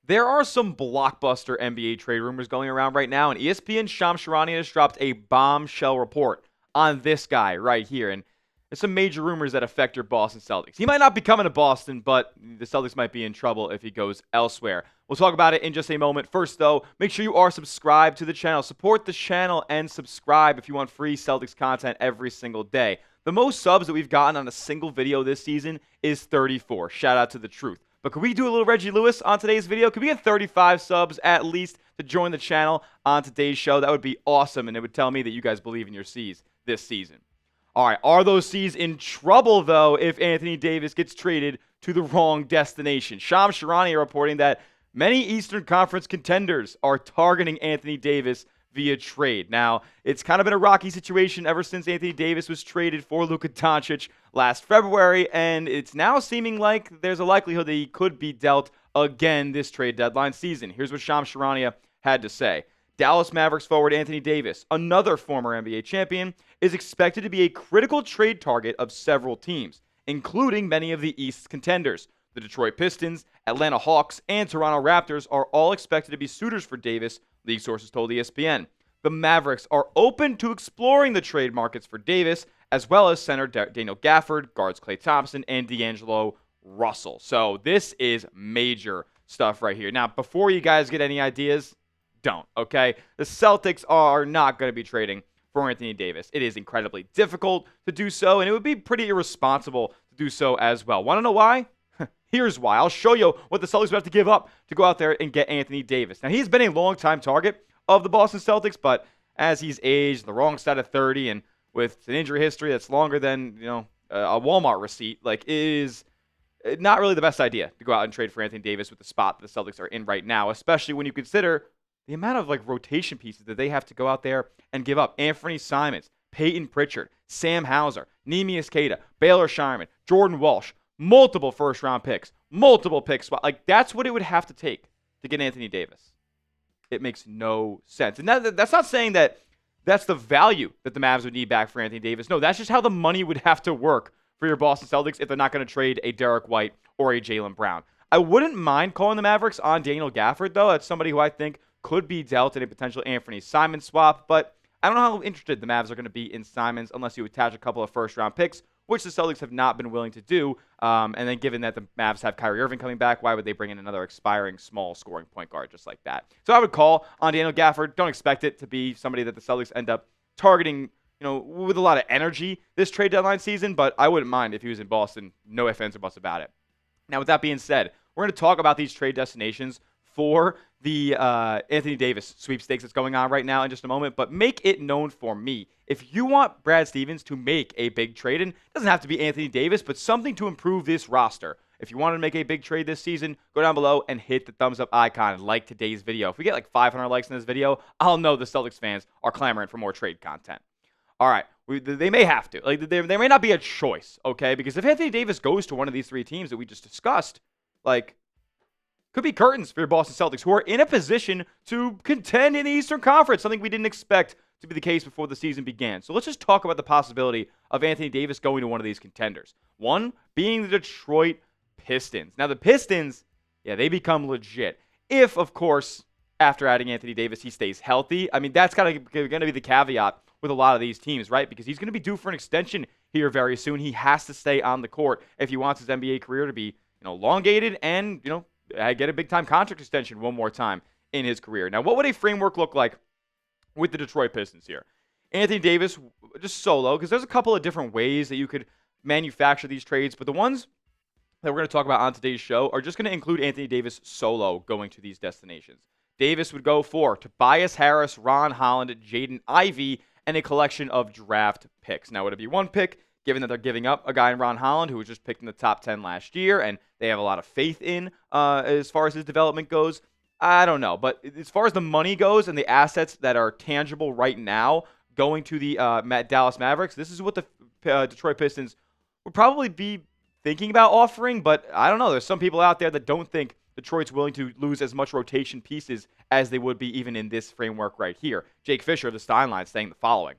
There are some blockbuster NBA trade rumors going around right now, and ESPN's Charania has dropped a bombshell report on this guy right here. And there's some major rumors that affect your Boston Celtics. He might not be coming to Boston, but the Celtics might be in trouble if he goes elsewhere. We'll talk about it in just a moment. First, though, make sure you are subscribed to the channel. Support the channel and subscribe if you want free Celtics content every single day. The most subs that we've gotten on a single video this season is 34. Shout out to the truth. But could we do a little Reggie Lewis on today's video? Could we get 35 subs at least to join the channel on today's show? That would be awesome, and it would tell me that you guys believe in your C's this season. All right, are those C's in trouble, though, if Anfernee Davis gets traded to the wrong destination? Charania reporting that many Eastern Conference contenders are targeting Anfernee Davis via trade. Now, it's kind of been a rocky situation ever since Anfernee Davis was traded for Luka Doncic last February, and it's now seeming like there's a likelihood that he could be dealt again this trade deadline season. Here's what Charania had to say. Dallas Mavericks forward Anfernee Davis, another former NBA champion, is expected to be a critical trade target of several teams, including many of the East's contenders. The Detroit Pistons, Atlanta Hawks, and Toronto Raptors are all expected to be suitors for Davis, league sources told ESPN. The Mavericks are open to exploring the trade markets for Davis, as well as center Daniel Gafford, guards Klay Thompson, and D'Angelo Russell. So this is major stuff right here. Now, before you guys get any ideas, don't, okay? The Celtics are not going to be trading for Anfernee Davis. It is incredibly difficult to do so, and it would be pretty irresponsible to do so as well. Want to know why? Here's why. I'll show you what the Celtics would have to give up to go out there and get Anfernee Davis. Now, he's been a long-time target of the Boston Celtics, but as he's aged, the wrong side of 30, and with an injury history that's longer than, a Walmart receipt, like, it is not really the best idea to go out and trade for Anfernee Davis with the spot that the Celtics are in right now, especially when you consider the amount of, rotation pieces that they have to go out there and give up. Anfernee Simons, Peyton Pritchard, Sam Hauser, Neemias Queta, Baylor Scheierman, Jordan Walsh, multiple first-round picks, multiple picks. That's what it would have to take to get Anfernee Davis. It makes no sense. And that's not saying that that's the value that the Mavs would need back for Anfernee Davis. No, that's just how the money would have to work for your Boston Celtics if they're not going to trade a Derek White or a Jaylen Brown. I wouldn't mind calling the Mavericks on Daniel Gafford, though. That's somebody who I think could be dealt in a potential Anfernee Simons swap, but I don't know how interested the Mavs are going to be in Simons unless you attach a couple of first-round picks, which the Celtics have not been willing to do. And then given that the Mavs have Kyrie Irving coming back, why would they bring in another expiring small scoring point guard just like that? So I would call on Daniel Gafford. Don't expect it to be somebody that the Celtics end up targeting, with a lot of energy this trade deadline season, but I wouldn't mind if he was in Boston. No ifs, ands, or buts about it. Now, with that being said, we're going to talk about these trade destinations for the Anfernee Davis sweepstakes that's going on right now in just a moment, but make it known for me. If you want Brad Stevens to make a big trade, and it doesn't have to be Anfernee Davis, but something to improve this roster. If you want to make a big trade this season, go down below and hit the thumbs up icon and like today's video. If we get 500 likes in this video, I'll know the Celtics fans are clamoring for more trade content. All right, they may have to. There may not be a choice, okay? Because if Anfernee Davis goes to one of these three teams that we just discussed, could be curtains for your Boston Celtics, who are in a position to contend in the Eastern Conference, something we didn't expect to be the case before the season began. So let's just talk about the possibility of Anfernee Davis going to one of these contenders. One being the Detroit Pistons. Now, the Pistons, they become legit. If, of course, after adding Anfernee Davis, he stays healthy. I mean, that's going to be the caveat with a lot of these teams, right? Because he's going to be due for an extension here very soon. He has to stay on the court if he wants his NBA career to be, elongated and, get a big-time contract extension one more time in his career. Now, what would a framework look like with the Detroit Pistons here? Anfernee Davis, just solo, because there's a couple of different ways that you could manufacture these trades, but the ones that we're going to talk about on today's show are just going to include Anfernee Davis solo going to these destinations. Davis would go for Tobias Harris, Ron Holland, Jaden Ivey, and a collection of draft picks. Now, would it be one pick, given that they're giving up a guy in Ron Holland who was just picked in the top 10 last year, and they have a lot of faith in as far as his development goes? I don't know. But as far as the money goes and the assets that are tangible right now going to the Dallas Mavericks, this is what the Detroit Pistons would probably be thinking about offering. But I don't know. There's some people out there that don't think Detroit's willing to lose as much rotation pieces as they would be even in this framework right here. Jake Fisher of the Steinline saying the following.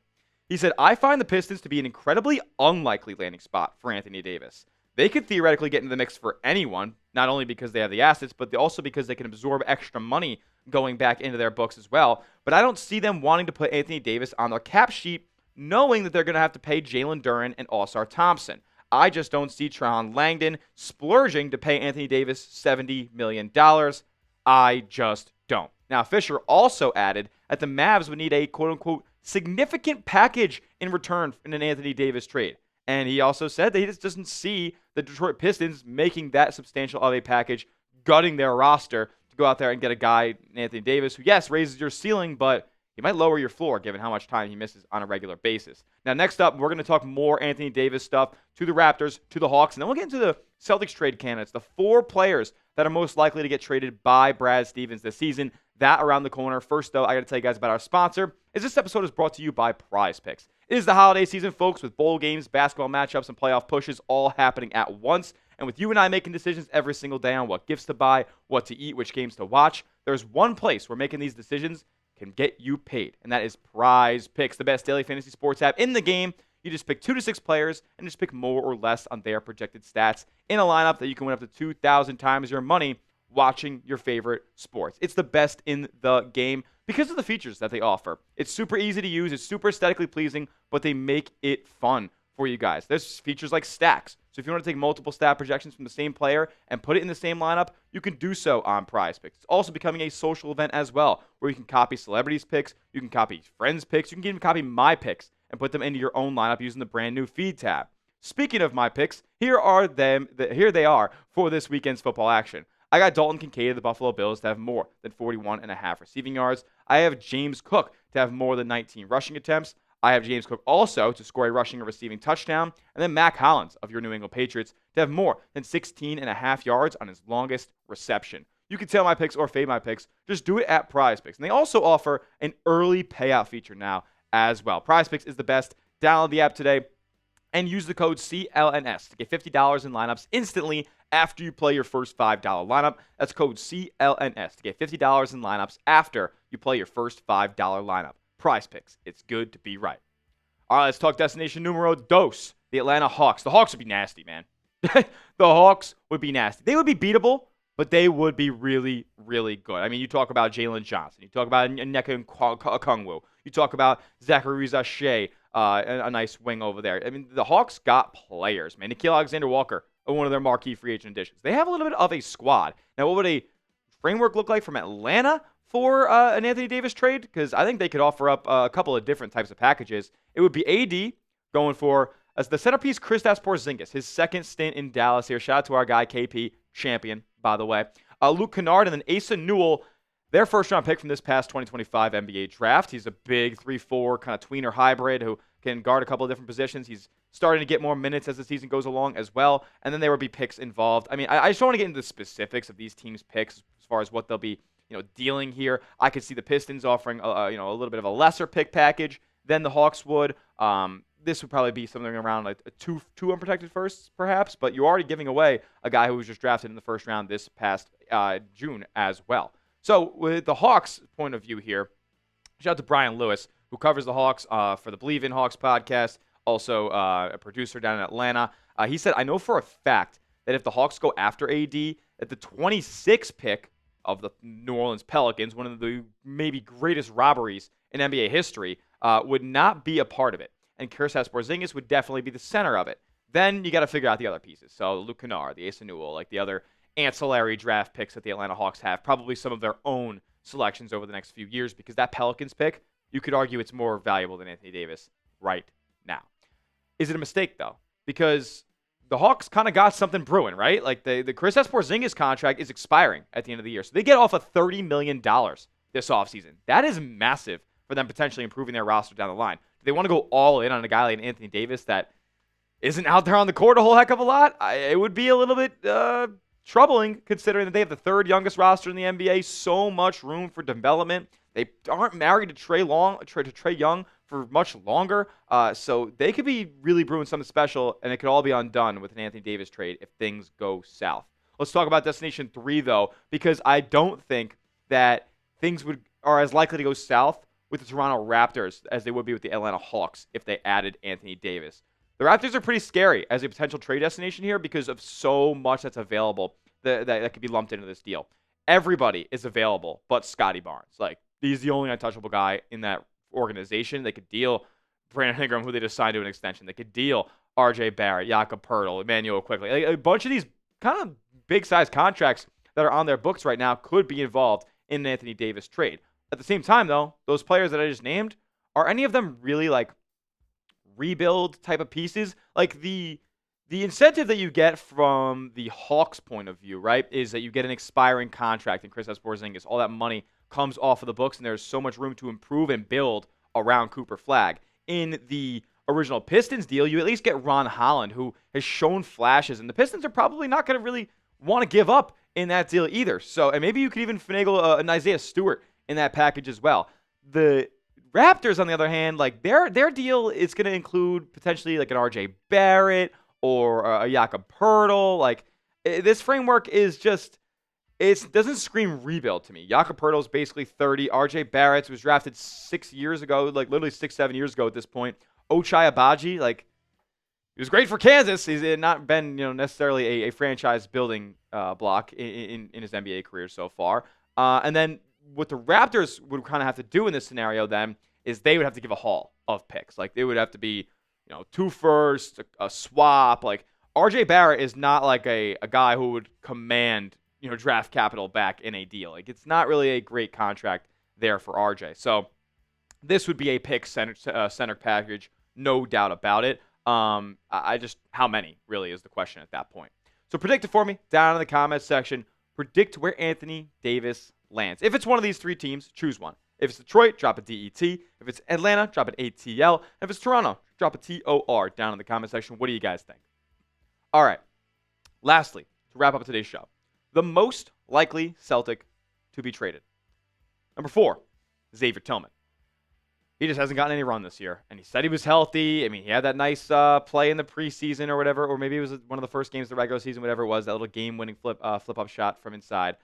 He said, I find the Pistons to be an incredibly unlikely landing spot for Anthony Davis. They could theoretically get into the mix for anyone, not only because they have the assets, but also because they can absorb extra money going back into their books as well. But I don't see them wanting to put Anthony Davis on their cap sheet, knowing that they're going to have to pay Jalen Duren and Ausar Thompson. I just don't see Tron Langdon splurging to pay Anthony Davis $70 million. I just don't. Now, Fisher also added that the Mavs would need a quote-unquote significant package in return in an Anthony Davis trade. And he also said that he just doesn't see the Detroit Pistons making that substantial of a package, gutting their roster to go out there and get a guy, Anthony Davis, who, yes, raises your ceiling, but he might lower your floor given how much time he misses on a regular basis. Now, next up, we're going to talk more Anthony Davis stuff to the Raptors, to the Hawks, and then we'll get into the Celtics trade candidates, the 4 players that are most likely to get traded by Brad Stevens this season. That around the corner. First, though, I got to tell you guys about our sponsor, as this episode is brought to you by PrizePicks. It is the holiday season, folks, with bowl games, basketball matchups, and playoff pushes all happening at once. And with you and I making decisions every single day on what gifts to buy, what to eat, which games to watch, there's one place where making these decisions can get you paid, and that is PrizePicks, the best daily fantasy sports app in the game. You just pick 2 to 6 players and just pick more or less on their projected stats in a lineup that you can win up to 2,000 times your money watching your favorite sports. It's the best in the game because of the features that they offer. It's super easy to use. It's super aesthetically pleasing, but they make it fun for you guys. There's features like stacks. So if you want to take multiple stat projections from the same player and put it in the same lineup, you can do so on PrizePicks. It's also becoming a social event as well, where you can copy celebrities' picks, you can copy friends' picks, you can even copy my picks and put them into your own lineup using the brand new feed tab. Speaking of my picks, here they are for this weekend's football action. I got Dalton Kincaid of the Buffalo Bills to have more than 41.5 receiving yards. I have James Cook to have more than 19 rushing attempts. I have James Cook also to score a rushing or receiving touchdown. And then Mac Hollins of your New England Patriots to have more than 16.5 yards on his longest reception. You can tell my picks or fade my picks. Just do it at PrizePicks. And they also offer an early payout feature now as well. PrizePicks is the best. Download the app today and use the code CLNS to get $50 in lineups instantly after you play your first $5 lineup. That's code CLNS to get $50 in lineups after you play your first $5 lineup. PrizePicks. It's good to be right. All right, let's talk destination numero dos, the Atlanta Hawks. The Hawks would be nasty, man. The Hawks would be nasty. They would be beatable, but they would be really, really good. I mean, you talk about Jalen Johnson. You talk about Nneka Okongwu. You talk about Zachary Zachet, a nice wing over there. I mean, the Hawks got players, man. Nickeil Alexander-Walker, one of their marquee free agent additions. They have a little bit of a squad. Now, what would a framework look like from Atlanta for an Anthony Davis trade? Because I think they could offer up a couple of different types of packages. It would be AD going for, as the centerpiece, Kristaps Porzingis, his second stint in Dallas here. Shout out to our guy, KP, champion, by the way. Luke Kennard, and then Asa Newell, their first-round pick from this past 2025 NBA draft. He's a big 3-4 kind of tweener hybrid who can guard a couple of different positions. He's starting to get more minutes as the season goes along as well. And then there would be picks involved. I mean, I just don't want to get into the specifics of these teams' picks as far as what they'll be, dealing here. I could see the Pistons offering, a little bit of a lesser pick package than the Hawks would. This would probably be something around like two unprotected firsts, perhaps. But you're already giving away a guy who was just drafted in the first round this past June as well. So with the Hawks' point of view here, shout out to Brian Lewis, who covers the Hawks for the Believe in Hawks podcast, also a producer down in Atlanta. He said, I know for a fact that if the Hawks go after AD, that the 26th pick of the New Orleans Pelicans, one of the maybe greatest robberies in NBA history, would not be a part of it. And Kristaps Porzingis would definitely be the center of it. Then you got to figure out the other pieces. So Luke Kennard, the Asa Newell, like the other ancillary draft picks that the Atlanta Hawks have, probably some of their own selections over the next few years, because that Pelicans pick, you could argue it's more valuable than Anthony Davis right now. Is it a mistake, though? Because the Hawks kind of got something brewing, right? Like the Kristaps Porzingis contract is expiring at the end of the year. So they get off of $30 million this offseason. That is massive for them potentially improving their roster down the line. Do they want to go all in on a guy like Anthony Davis that isn't out there on the court a whole heck of a lot? It would be a little bit troubling, considering that they have the third youngest roster in the NBA, so much room for development. They aren't married to Trae Young for much longer, so they could be really brewing something special, and it could all be undone with an Anthony Davis trade if things go south. Let's talk about Destination 3, though, because I don't think that things are as likely to go south with the Toronto Raptors as they would be with the Atlanta Hawks if they added Anthony Davis. The Raptors are pretty scary as a potential trade destination here because of so much that's available that could be lumped into this deal. Everybody is available but Scotty Barnes. Like, he's the only untouchable guy in that organization. They could deal Brandon Ingram, who they just signed to an extension. They could deal R.J. Barrett, Jakob Poeltl, Emmanuel Quickly. Like, a bunch of these kind of big-size contracts that are on their books right now could be involved in an Anthony Davis trade. At the same time, though, those players that I just named, are any of them really, like, rebuild type of pieces? Like, the incentive that you get from the Hawks' point of view, right, is that you get an expiring contract, and Kristaps Porzingis, all that money comes off of the books, and there's so much room to improve and build around Cooper Flagg. In the original Pistons deal, you at least get Ron Holland, who has shown flashes, and the Pistons are probably not going to really want to give up in that deal either. So, and maybe you could even finagle an Isaiah Stewart in that package as well. The Raptors, on the other hand, like their deal is going to include potentially like an RJ Barrett or a Jakob Poeltl. Like, this framework is just, it doesn't scream rebuild to me. Jakob Poeltl is basically 30. RJ Barrett was drafted 6 years ago, like literally 6-7 years ago at this point. Ochai Agbaji, like, he was great for Kansas. He's not been, necessarily a franchise building block in his NBA career so far. And then what the Raptors would kind of have to do in this scenario then is they would have to give a haul of picks. Like, they would have to be, 2 firsts, a swap. Like, RJ Barrett is not like a guy who would command, draft capital back in a deal. Like, it's not really a great contract there for RJ. So this would be a pick center package, no doubt about it. How many really is the question at that point. So predict it for me down in the comments section. Predict where Anthony Davis lands. If it's one of these 3 teams, choose one. If it's Detroit, drop a DET. If it's Atlanta, drop an ATL. If it's Toronto, drop a TOR down in the comment section. What do you guys think? All right. Lastly, to wrap up today's show, the most likely Celtic to be traded. Number 4, Xavier Tillman. He just hasn't gotten any run this year, and he said he was healthy. I mean, he had that nice play in the preseason or whatever, or maybe it was one of the first games of the regular season, whatever it was, that little game-winning flip-up shot from inside.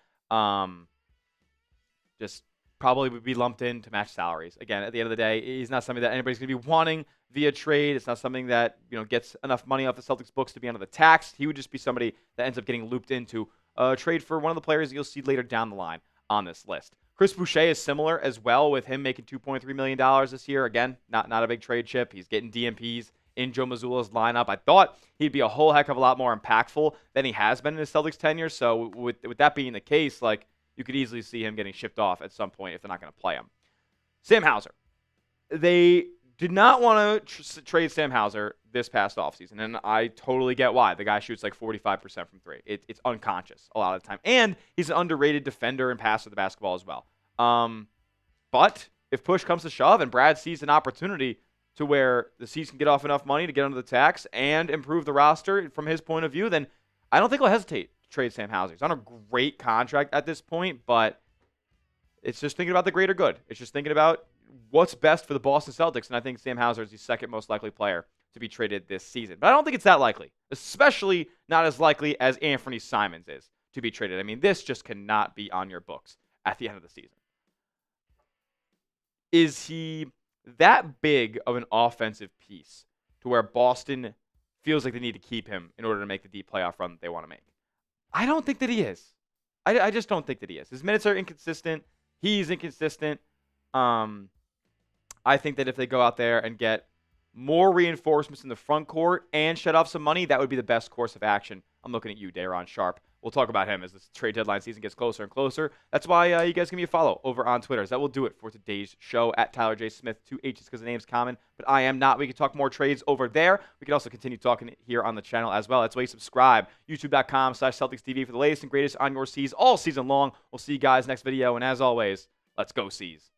Just probably would be lumped in to match salaries. Again, at the end of the day, he's not something that anybody's going to be wanting via trade. It's not something that gets enough money off the Celtics books to be under the tax. He would just be somebody that ends up getting looped into a trade for one of the players that you'll see later down the line on this list. Chris Boucher is similar as well, with him making $2.3 million this year. Again, not a big trade chip. He's getting DMPs in Joe Mazzulla's lineup. I thought he'd be a whole heck of a lot more impactful than he has been in his Celtics tenure. So with that being the case, like, you could easily see him getting shipped off at some point if they're not going to play him. Sam Hauser. They did not want to trade Sam Hauser this past offseason, and I totally get why. The guy shoots like 45% from 3. It's unconscious a lot of the time. And he's an underrated defender and passer of the basketball as well. But if push comes to shove and Brad sees an opportunity to where the Seas can get off enough money to get under the tax and improve the roster from his point of view, then I don't think he'll hesitate to trade Sam Hauser. He's on a great contract at this point, but it's just thinking about the greater good. It's just thinking about what's best for the Boston Celtics, and I think Sam Hauser is the second most likely player to be traded this season. But I don't think it's that likely, especially not as likely as Anfernee Simons is to be traded. I mean, this just cannot be on your books at the end of the season. Is he that big of an offensive piece to where Boston feels like they need to keep him in order to make the deep playoff run that they want to make? I don't think that he is. I just don't think that he is. His minutes are inconsistent. He's inconsistent. I think that if they go out there and get more reinforcements in the front court and shut off some money, that would be the best course of action. I'm looking at you, Daron Sharp. We'll talk about him as the trade deadline season gets closer and closer. That's why you guys give me a follow over on Twitter. That will do it for today's show at Tyler J. Smith, 2 H's because the name's common, but I am not. We can talk more trades over there. We can also continue talking here on the channel as well. That's why you subscribe. YouTube.com/CelticsTV for the latest and greatest on your Seas all season long. We'll see you guys next video, and as always, let's go Seas.